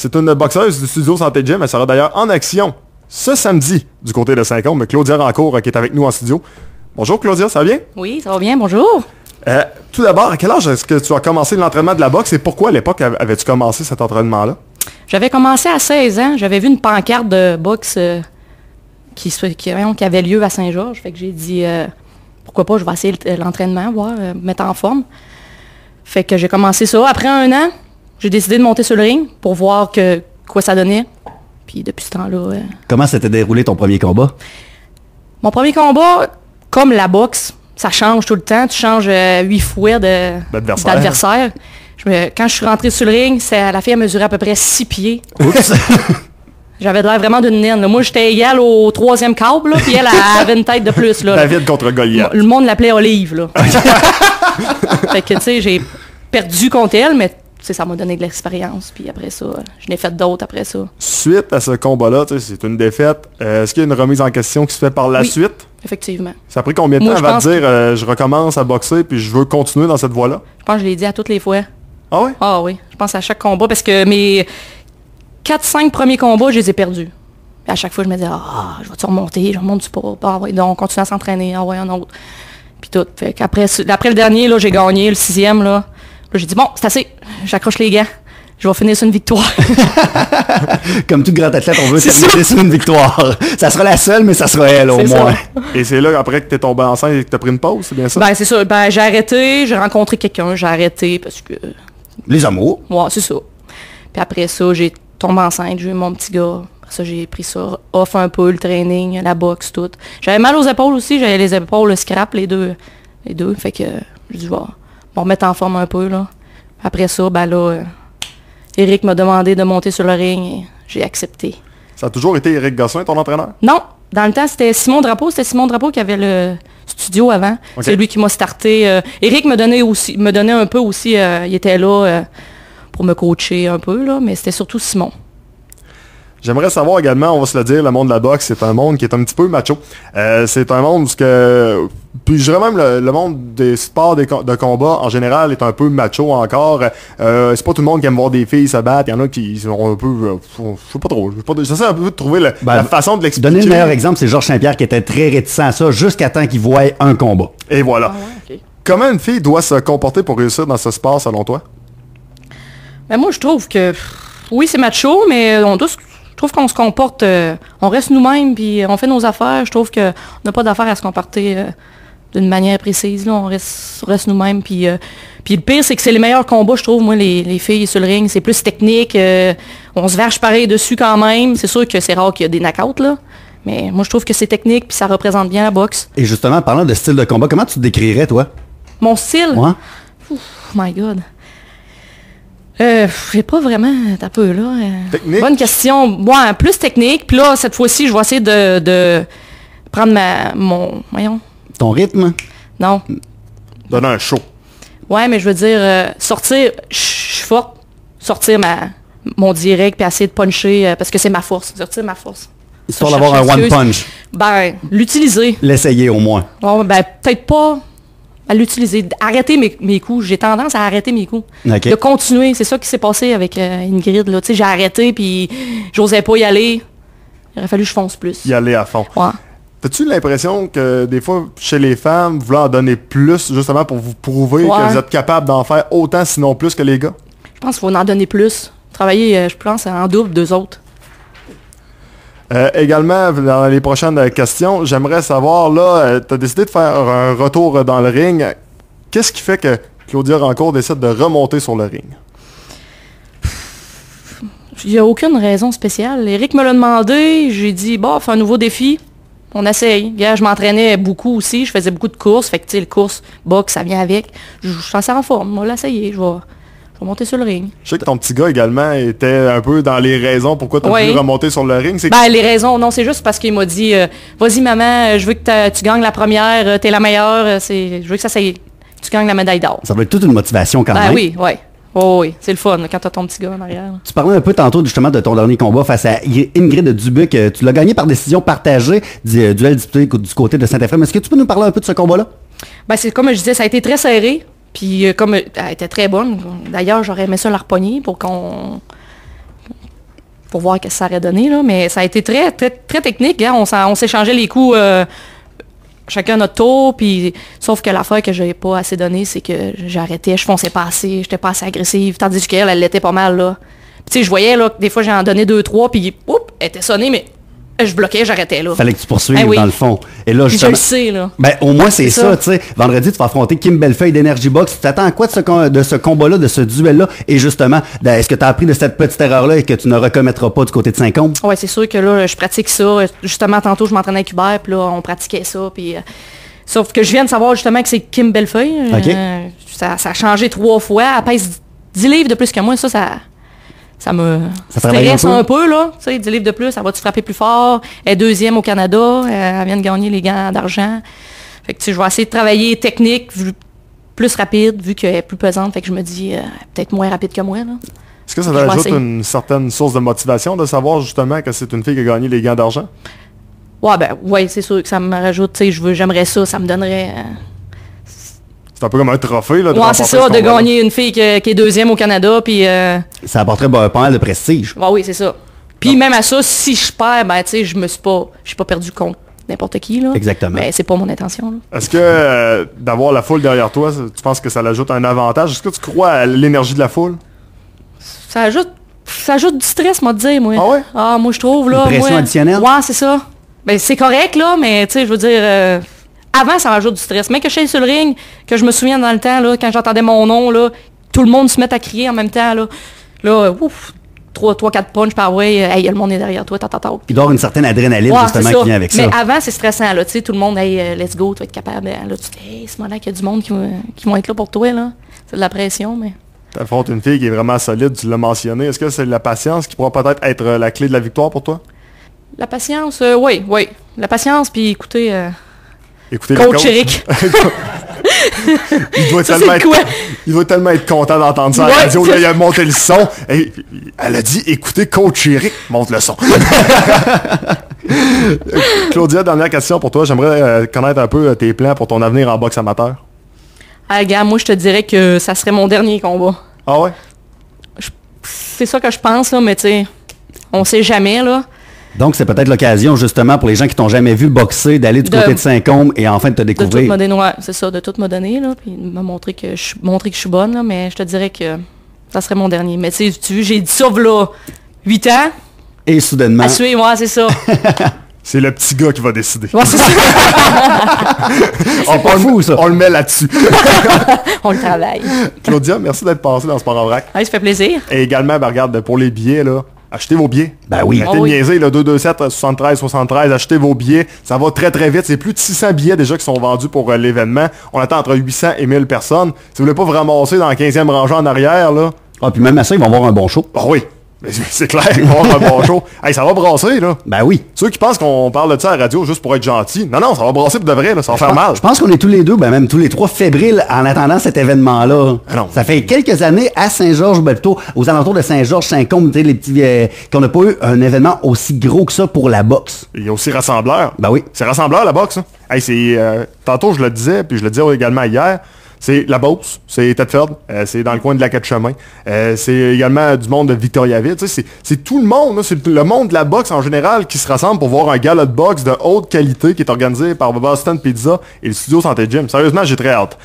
C'est une boxeuse du studio Santé Gym. Elle sera d'ailleurs en action ce samedi du côté de Saint-Côme. Claudia Rancourt qui est avec nous en studio. Bonjour Claudia, ça va bien? Oui, ça va bien, bonjour. Tout d'abord, à quel âge est-ce que tu as commencé l'entraînement de la boxe et pourquoi à l'époque avais-tu commencé cet entraînement-là? J'avais commencé à 16 ans. J'avais vu une pancarte de boxe qui avait lieu à Saint-Georges. Fait que j'ai dit, pourquoi pas, je vais essayer l'entraînement, voir, me mettre en forme. Fait que j'ai commencé ça. Après un an, j'ai décidé de monter sur le ring pour voir quoi ça donnait. Puis depuis ce temps-là... Comment s'était déroulé ton premier combat? Mon premier combat, comme la boxe, ça change tout le temps. Tu changes 8 fois d'adversaire. Quand je suis rentrée sur le ring, la fille a mesuré à peu près 6 pieds. Oups! J'avais l'air vraiment d'une naine. Moi, j'étais égal au 3e câble, puis elle avait une tête de plus. Là. David contre Goliath. Le monde l'appelait Olive. Là. Fait que, tu sais, j'ai perdu contre elle, mais ça m'a donné de l'expérience. Puis après ça, je n'ai fait d'autres après ça. Suite à ce combat-là, c'est une défaite. Est-ce qu'il y a une remise en question qui se fait par la suite? Effectivement. Ça a pris combien de temps avant de dire je recommence à boxer puis je veux continuer dans cette voie-là? Je pense que je l'ai dit à toutes les fois. Ah oui? Ah oui. Je pense à chaque combat parce que mes 4-5 premiers combats, je les ai perdus. Puis à chaque fois, je me disais, je vais-tu remonter? Je remonte du pas. Ah ouais, donc on continue à s'entraîner. Ah ouais, un autre. Puis tout. Fait qu'après le dernier, là, j'ai gagné, le 6e, là. Là, j'ai dit, bon, c'est assez. J'accroche les gants. Je vais finir sur une victoire. Comme tout grand athlète, on veut terminer sur une victoire. Ça sera la seule, mais ça sera elle, au moins. Et c'est là, après que tu es tombé enceinte et que tu as pris une pause, c'est bien ça? Ben, c'est ça. Ben, j'ai arrêté. J'ai rencontré quelqu'un. J'ai arrêté parce que... Les amours. Ouais, c'est ça. Puis après ça, j'ai tombé enceinte. J'ai eu mon petit gars. Après ça, j'ai pris ça off un peu, le training, la boxe, tout. J'avais mal aux épaules aussi. J'avais les épaules, le scrap, les deux. Fait que je dis, je vais me remettre en forme un peu, là. Après ça, ben là... Éric m'a demandé de monter sur le ring et j'ai accepté. Ça a toujours été Éric Gosselin, ton entraîneur? Non. Dans le temps, c'était Simon Drapeau. C'était Simon Drapeau qui avait le studio avant. Okay. C'est lui qui m'a starté. Éric me donnait un peu aussi. Il était là pour me coacher un peu, là, mais c'était surtout Simon. J'aimerais savoir également, on va se le dire, le monde de la boxe, c'est un monde qui est un petit peu macho. C'est un monde puis je dirais même le monde des sports de combat en général est un peu macho encore. C'est pas tout le monde qui aime voir des filles se battre. Il y en a qui sont un peu... je sais pas trop. J'essaie un peu de trouver la façon de l'expliquer. Donner le meilleur exemple, c'est Georges Saint-Pierre qui était très réticent à ça jusqu'à temps qu'il voie un combat. Et voilà. Ah ouais, okay. Comment une fille doit se comporter pour réussir dans ce sport selon toi? Ben moi, je trouve que... Oui, c'est macho, mais je trouve qu'on se comporte, on reste nous-mêmes, puis on fait nos affaires. Je trouve qu'on n'a pas d'affaires à se comporter d'une manière précise. Là. On reste nous-mêmes. Puis le pire, c'est que c'est les meilleurs combats, je trouve, moi, les filles sur le ring. C'est plus technique. On se verge pareil dessus quand même. C'est sûr que c'est rare qu'il y a des knockouts, là. Mais moi, je trouve que c'est technique, puis ça représente bien la boxe. Et justement, parlant de style de combat, comment tu te décrirais, toi? Mon style? Ouais. Oh my God. J'ai pas vraiment un peu là. Technique? Bonne question. Ouais, plus technique. Puis là, cette fois-ci, je vais essayer de prendre voyons. Ton rythme? Non. Donner un show. Ouais, mais je veux dire, sortir, je suis forte. Sortir mon direct puis essayer de puncher, parce que c'est ma force. Sortir ma force. Histoire d'avoir un one punch. Ben, l'utiliser. L'essayer au moins. Ouais, ben, peut-être pas à l'utiliser. Arrêter mes coups. J'ai tendance à arrêter mes coups. Okay. De continuer. C'est ça qui s'est passé avec Ingrid. Là. J'ai arrêté, puis j'osais pas y aller. Il aurait fallu que je fonce plus. Y aller à fond. Ouais. T'as-tu l'impression que des fois, chez les femmes, vous voulez en donner plus, justement pour vous prouver que vous êtes capable d'en faire autant, sinon plus que les gars? Je pense qu'il faut en donner plus. Travailler, je pense, en double d'eux autres. Également, dans les prochaines questions, j'aimerais savoir, là, tu as décidé de faire un retour dans le ring. Qu'est-ce qui fait que Claudia Rancourt décide de remonter sur le ring? Il n'y a aucune raison spéciale. Éric me l'a demandé, j'ai dit, fais un nouveau défi. On essaye. Hier, je m'entraînais beaucoup aussi, je faisais beaucoup de courses. Fait que, tu sais, le course, boxe, ça vient avec. Je suis assez en forme, moi, l'essayer, je vais monter sur le ring. Je sais que ton petit gars également était un peu dans les raisons pourquoi tu as voulu remonter sur le ring. Les raisons, non, c'est juste parce qu'il m'a dit vas-y maman, je veux que tu gagnes la première, t'es la meilleure, je veux que tu gagnes la médaille d'or. Ça va être toute une motivation quand même. Oui, oui. Oh, oui, c'est le fun quand t'as ton petit gars en arrière. Tu parlais un peu tantôt justement de ton dernier combat face à Ingrid Dubuc. Tu l'as gagné par décision partagée, duel disputé du côté de Saint-Ephrem. Est-ce que tu peux nous parler un peu de ce combat-là? Ben, c'est comme je disais, ça a été très serré. Puis comme elle était très bonne, d'ailleurs, j'aurais aimé ça la repogner pour pour voir ce que ça aurait donné, là. Mais ça a été très, très, très technique. Hein. On s'échangeait les coups chacun notre tour, puis sauf que l'affaire que j'avais pas assez donné, c'est que j'arrêtais, je fonçais pas assez, j'étais pas assez agressive, tandis qu'elle, elle l'était pas mal, là. Puis tu sais, je voyais, là, que des fois, j'en donnais 2-3, puis elle était sonnée, mais je bloquais, j'arrêtais, là. Fallait que tu poursuives, oui. dans le fond. Et là, Puis je le sais, là. Ben, au moins, c'est ça, tu sais. Vendredi, tu vas affronter Kim Bellefeuille d'Energy Box. Tu t'attends à quoi de ce combat-là, de ce duel-là? Et justement, est-ce que tu as appris de cette petite erreur-là et que tu ne recommettras pas du côté de Saint-Côme? Ouais, c'est sûr que là, je pratique ça. Justement, tantôt, je m'entraînais avec Hubert, puis là, on pratiquait ça, puis... sauf que je viens de savoir, justement, que c'est Kim Bellefeuille. OK. Ça a changé 3 fois. Elle pèse 10 livres de plus que moi. Ça me stresse un peu, là. Tu sais, 10 livres de plus, elle va-tu frapper plus fort? Elle est 2e au Canada. Elle vient de gagner les gants d'argent. Fait que, tu sais, je vais essayer de travailler technique, plus rapide, vu qu'elle est plus pesante. Fait que je me dis, peut-être moins rapide que moi, là. Est-ce que ça t'ajoute une certaine source de motivation de savoir, justement, que c'est une fille qui a gagné les gants d'argent? Ouais, c'est sûr que ça me rajoute, tu sais, j'aimerais ça me donnerait... C'est un peu comme un trophée, là. Ouais, c'est ça, de gagner une fille qui est 2e au Canada, puis... Ça apporterait pas mal de prestige. Ouais, oui, c'est ça. Puis même à ça, si je perds, ben, tu sais, je suis pas perdu contre n'importe qui, là. Exactement. Mais c'est pas mon intention, là. Est-ce que d'avoir la foule derrière toi, tu penses que ça l'ajoute un avantage? Est-ce que tu crois à l'énergie de la foule? Ça ajoute du stress, moi, de dire, moi. Ah ouais? Ah, moi, je trouve, là... Une pression additionnelle? Ouais, c'est ça. Ben, c'est correct, là, mais, tu sais, je veux dire... Avant, ça rajoute du stress. Mais que je suis sur le ring, que je me souviens dans le temps, là, quand j'entendais mon nom, là, tout le monde se met à crier en même temps, là. Là, ouf, 3-4 punches par way, hey, le monde est derrière toi, tata. Il doit y avoir une certaine adrénaline, justement, qui vient avec ça. Mais avant, c'est stressant, là, tu sais, tout le monde, hey, let's go, tu vas être capable. Là, tu te dis, hey, c'est là qu'il y a du monde qui vont être là pour toi, là. C'est de la pression, mais... T'affrontes une fille qui est vraiment solide, tu l'as mentionné. Est-ce que c'est la patience qui pourra peut-être être la clé de la victoire pour toi? La patience, oui. La patience, puis écoutez Coach Eric. il doit tellement être content d'entendre ça à la radio. Là, il a monté le son. Et elle a dit, écoutez, Coach Eric, monte le son. Claudia, dernière question pour toi. J'aimerais connaître un peu tes plans pour ton avenir en boxe amateur. Ah, gars, moi, je te dirais que ça serait mon dernier combat. Ah ouais? C'est ça que je pense, là, mais tu sais, on sait jamais, là. Donc, c'est peut-être l'occasion, justement, pour les gens qui t'ont jamais vu boxer, d'aller du côté de Saint-Côme et enfin de te découvrir. De tout me donner, c'est ça, de tout me donner, là, puis de me montrer que je suis bonne, là, mais je te dirais que ça serait mon dernier. Mais tu sais, j'ai dit ça, là, 8 ans. Et soudainement... À suivre, ouais, c'est ça. C'est le petit gars qui va décider. Ouais, c'est ça. C'est pas fou, ça. On le met là-dessus. On le travaille. Claudia, merci d'être passée dans Sport en vrac. Ouais, ça fait plaisir. Et également, ben, regarde, pour les billets, là, achetez vos billets. Ben oui. Arrêtez de niaiser, là, 227-73-73, achetez vos billets. Ça va très très vite. C'est plus de 600 billets déjà qui sont vendus pour l'événement. On attend entre 800 et 1000 personnes. Si vous voulez pas vous ramasser dans la 15e rangée en arrière, là. Ah, puis même à ça, ils vont avoir un bon show. Ah oui. Mais c'est clair, ils vont avoir un bon show. Hey, ça va brasser, là. Ben oui. Ceux qui pensent qu'on parle de ça à la radio juste pour être gentil. Non, ça va brasser pour de vrai, là. Ça va faire mal. Je pense qu'on est tous les deux, ben même tous les trois fébriles en attendant cet événement-là. Ah non. Ça fait quelques années à Saint-Georges, ben plutôt aux alentours de Saint-Georges, Saint-Côme, tu sais, les petits, qu'on n'a pas eu un événement aussi gros que ça pour la boxe. Il y a aussi Rassembleur. Ben oui. C'est Rassembleur, la boxe, hein. Hey, c'est, tantôt, je le disais, puis je le disais également hier. C'est la Beauce, c'est Tedford, c'est dans le coin de la 4 chemins. C'est également du monde de Victoriaville. Tu sais, c'est tout le monde, là, c'est le monde de la boxe en général qui se rassemble pour voir un gala de boxe de haute qualité qui est organisé par Boston Pizza et le Studio Santé Gym. Sérieusement, j'ai très hâte.